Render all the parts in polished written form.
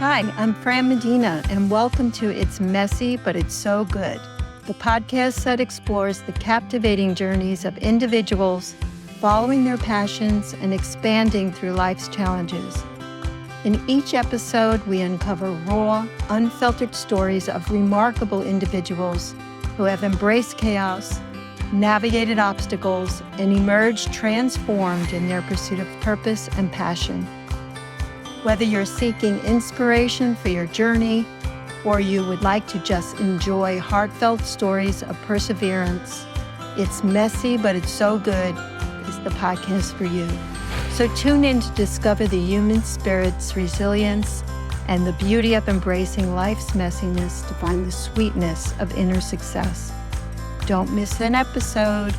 Hi, I'm Fran Medina, and welcome to It's Messy, but It's So Good, the podcast that explores the captivating journeys of individuals following their passions and expanding through life's challenges. In each episode, we uncover raw, unfiltered stories of remarkable individuals who have embraced chaos, navigated obstacles, and emerged transformed in their pursuit of purpose and passion. Whether you're seeking inspiration for your journey or you would like to just enjoy heartfelt stories of perseverance, It's Messy, but It's So Good is the podcast for you. So tune in to discover the human spirit's resilience and the beauty of embracing life's messiness to find the sweetness of inner success. Don't miss an episode,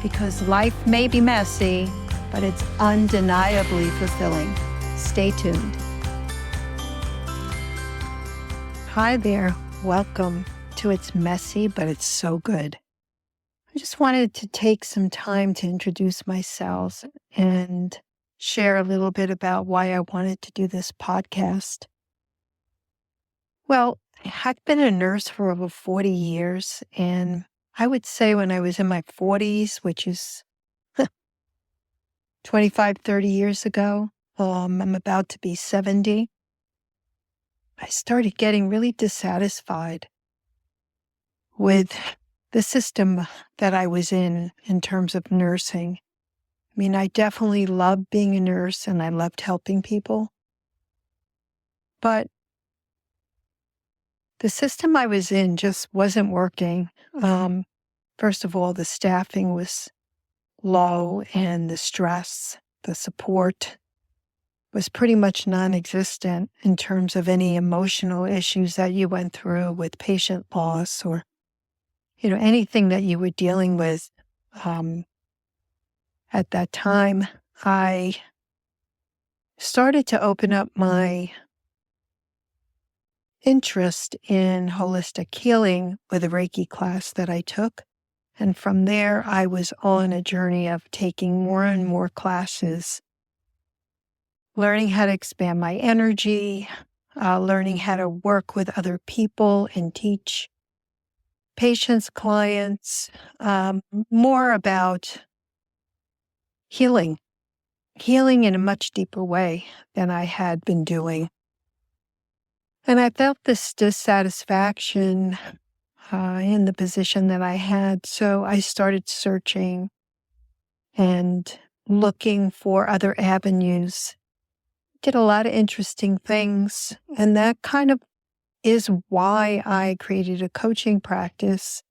because life may be messy, but it's undeniably fulfilling. Stay tuned. Hi there. Welcome to It's Messy, but It's So Good. I just wanted to take some time to introduce myself and share a little bit about why I wanted to do this podcast. Well, I've been a nurse for over 40 years, and I would say when I was in my 40s, which is 25, 30 years ago, I'm about to be 70, I started getting really dissatisfied with the system that I was in terms of nursing. I mean, I definitely loved being a nurse and I loved helping people. But the system I was in just wasn't working. First of all, the staffing was low and the stress, the support was pretty much non-existent in terms of any emotional issues that you went through with patient loss or, anything that you were dealing with. At that time, I started to open up my interest in holistic healing with a Reiki class that I took. And from there, I was on a journey of taking more and more classes, learning how to expand my energy, learning how to work with other people and teach patients, clients, more about healing in a much deeper way than I had been doing. And I felt this dissatisfaction in the position that I had, so I started searching and looking for other avenues. Did a lot of interesting things, and that kind of is why I created a coaching practice,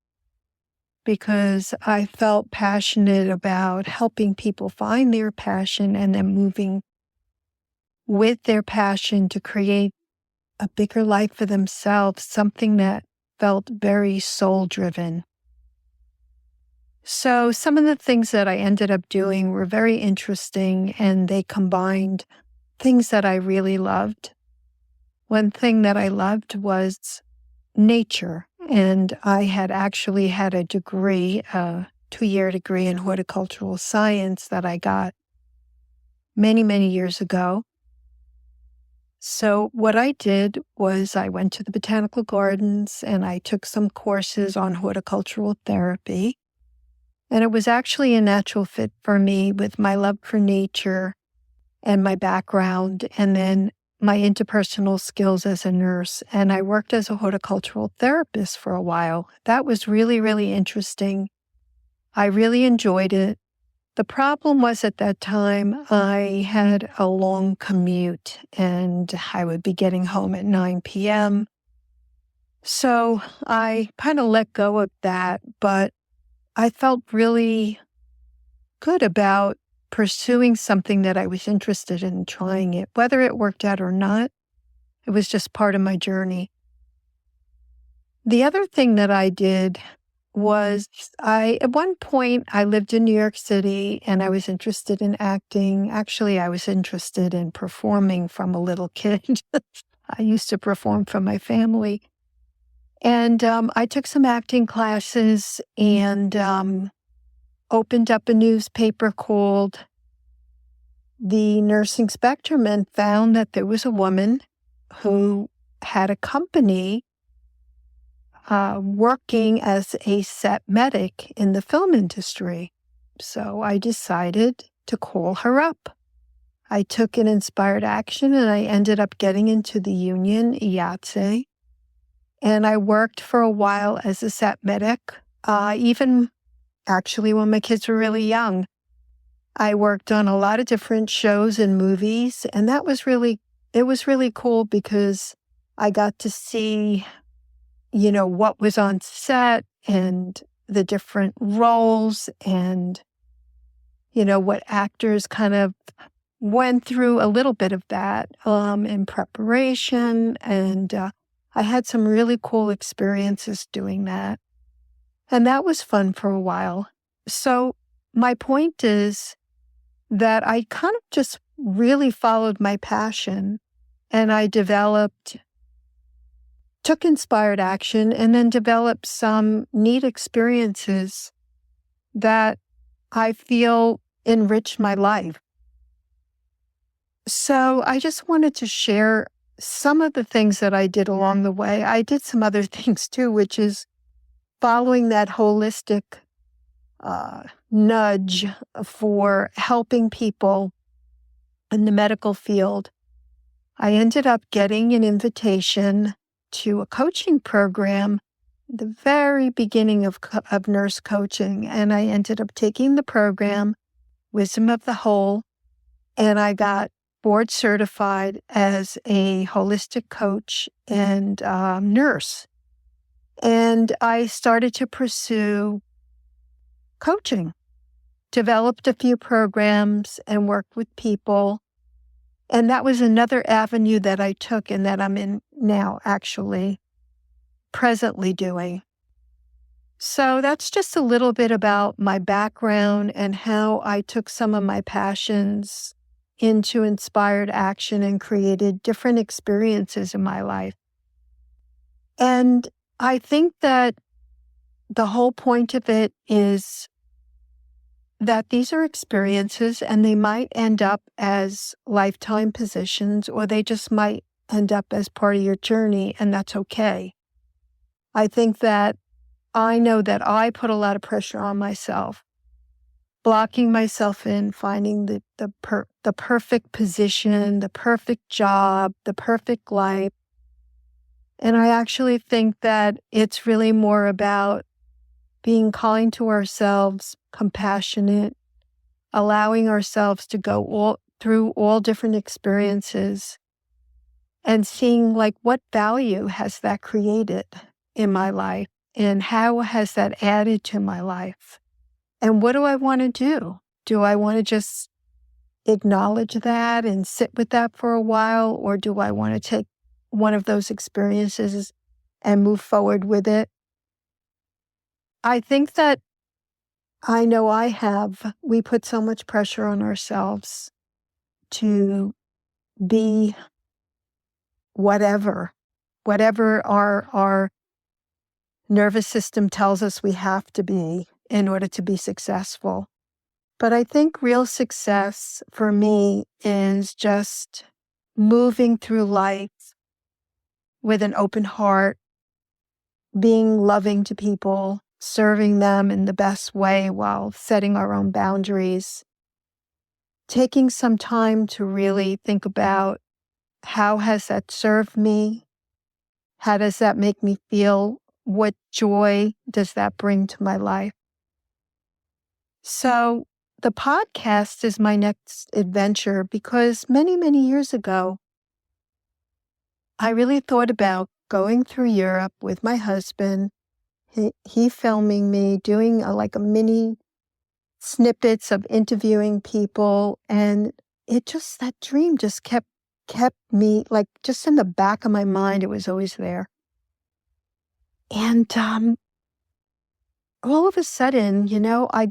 because I felt passionate about helping people find their passion and then moving with their passion to create a bigger life for themselves, something that felt very soul-driven. So some of the things that I ended up doing were very interesting, and they combined things that I really loved. One thing that I loved was nature, and I had actually had a degree, a 2-year degree in horticultural science that I got many, many years ago. So what I did was I went to the botanical gardens and I took some courses on horticultural therapy. And it was actually a natural fit for me with my love for nature and my background, and then my interpersonal skills as a nurse. And I worked as a horticultural therapist for a while. That was really, really interesting. I really enjoyed it. The problem was at that time, I had a long commute and I would be getting home at 9 p.m. So I kind of let go of that, but I felt really good about pursuing something that I was interested in, trying it. Whether it worked out or not, it was just part of my journey. The other thing that I did was at one point, I lived in New York City and I was interested in acting. Actually, I was interested in performing from a little kid. I used to perform for my family. And I took some acting classes and opened up a newspaper called The Nursing Spectrum and found that there was a woman who had a company working as a set medic in the film industry. So I decided to call her up. I took an inspired action and I ended up getting into the union, IATSE, and I worked for a while as a set medic, even actually when my kids were really young. I worked on a lot of different shows and movies, and it was really cool because I got to see, what was on set and the different roles and, what actors kind of went through a little bit of that in preparation. And I had some really cool experiences doing that. And that was fun for a while. So my point is that I kind of just really followed my passion and I took inspired action and then developed some neat experiences that I feel enrich my life. So I just wanted to share some of the things that I did along the way. I did some other things too, which is following that holistic nudge for helping people in the medical field. I ended up getting an invitation to a coaching program, the very beginning of nurse coaching, and I ended up taking the program, Wisdom of the Whole, and I got board certified as a holistic coach and nurse. And I started to pursue coaching, developed a few programs and worked with people. And that was another avenue that I took and that I'm in now, actually, presently doing. So that's just a little bit about my background and how I took some of my passions into inspired action and created different experiences in my life. And I think that the whole point of it is that these are experiences and they might end up as lifetime positions or they just might end up as part of your journey, and that's okay. I think that I know that I put a lot of pressure on myself, blocking myself in, finding the perfect position, the perfect job, the perfect life. And I actually think that it's really more about being kind to ourselves, compassionate, allowing ourselves to go through all different experiences and seeing what value has that created in my life and how has that added to my life. And what do I want to do? Do I want to just acknowledge that and sit with that for a while? Or do I want to take one of those experiences and move forward with it? I think that we put so much pressure on ourselves to be whatever our nervous system tells us we have to be in order to be successful. But I think real success for me is just moving through life with an open heart, being loving to people, serving them in the best way while setting our own boundaries, taking some time to really think about how has that served me? How does that make me feel? What joy does that bring to my life? So the podcast is my next adventure because many, many years ago, I really thought about going through Europe with my husband, he filming me, doing a mini snippets of interviewing people. And that dream just kept me just in the back of my mind. It was always there. And all of a sudden, I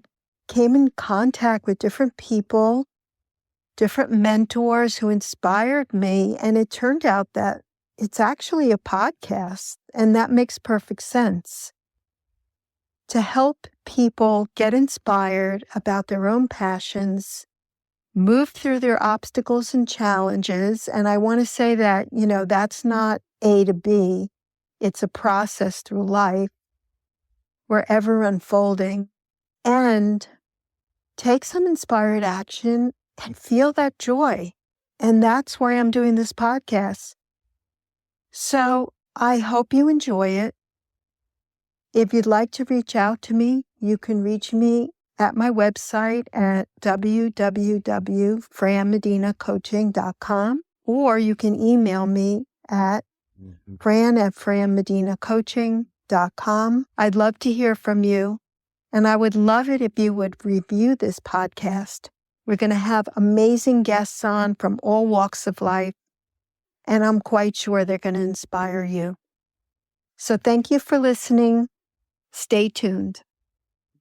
came in contact with different people, different mentors who inspired me. And it turned out that it's actually a podcast. And that makes perfect sense. To help people get inspired about their own passions, move through their obstacles and challenges. And I want to say that, that's not A to B. It's a process through life. We're ever unfolding. And take some inspired action and feel that joy. And that's why I'm doing this podcast. So I hope you enjoy it. If you'd like to reach out to me, you can reach me at my website at www.franmedinacoaching.com, or you can email me at fran@franmedinacoaching.com. I'd love to hear from you, and I would love it if you would review this podcast. We're going to have amazing guests on from all walks of life, and I'm quite sure they're going to inspire you. So thank you for listening. Stay tuned.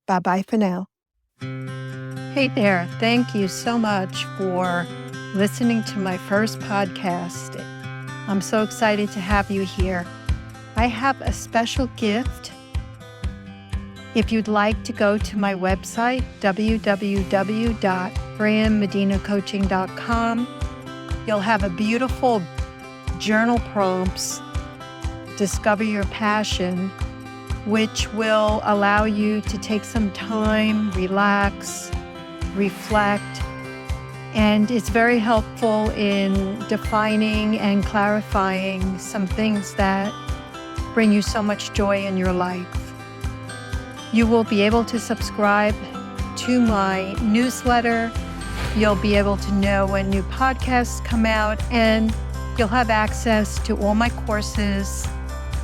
Bye-bye for now. Hey there. Thank you so much for listening to my first podcast. I'm so excited to have you here. I have a special gift. If you'd like to go to my website, www.franmedinacoaching.com, you'll have a beautiful journal prompts, Discover Your Passion, which will allow you to take some time, relax, reflect, and it's very helpful in defining and clarifying some things that bring you so much joy in your life. You will be able to subscribe to my newsletter. You'll be able to know when new podcasts come out, and you'll have access to all my courses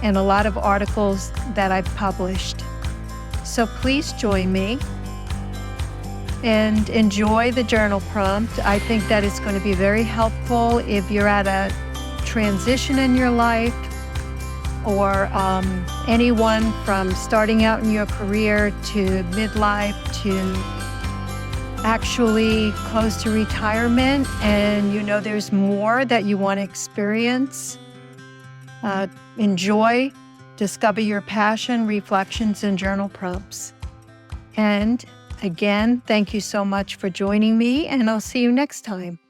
and a lot of articles that I've published. So please join me and enjoy the journal prompt. I think that it's going to be very helpful if you're at a transition in your life, or anyone from starting out in your career to midlife to actually close to retirement, and there's more that you want to experience. Enjoy, Discover Your Passion, Reflections, and Journal Prompts. And again, thank you so much for joining me, and I'll see you next time.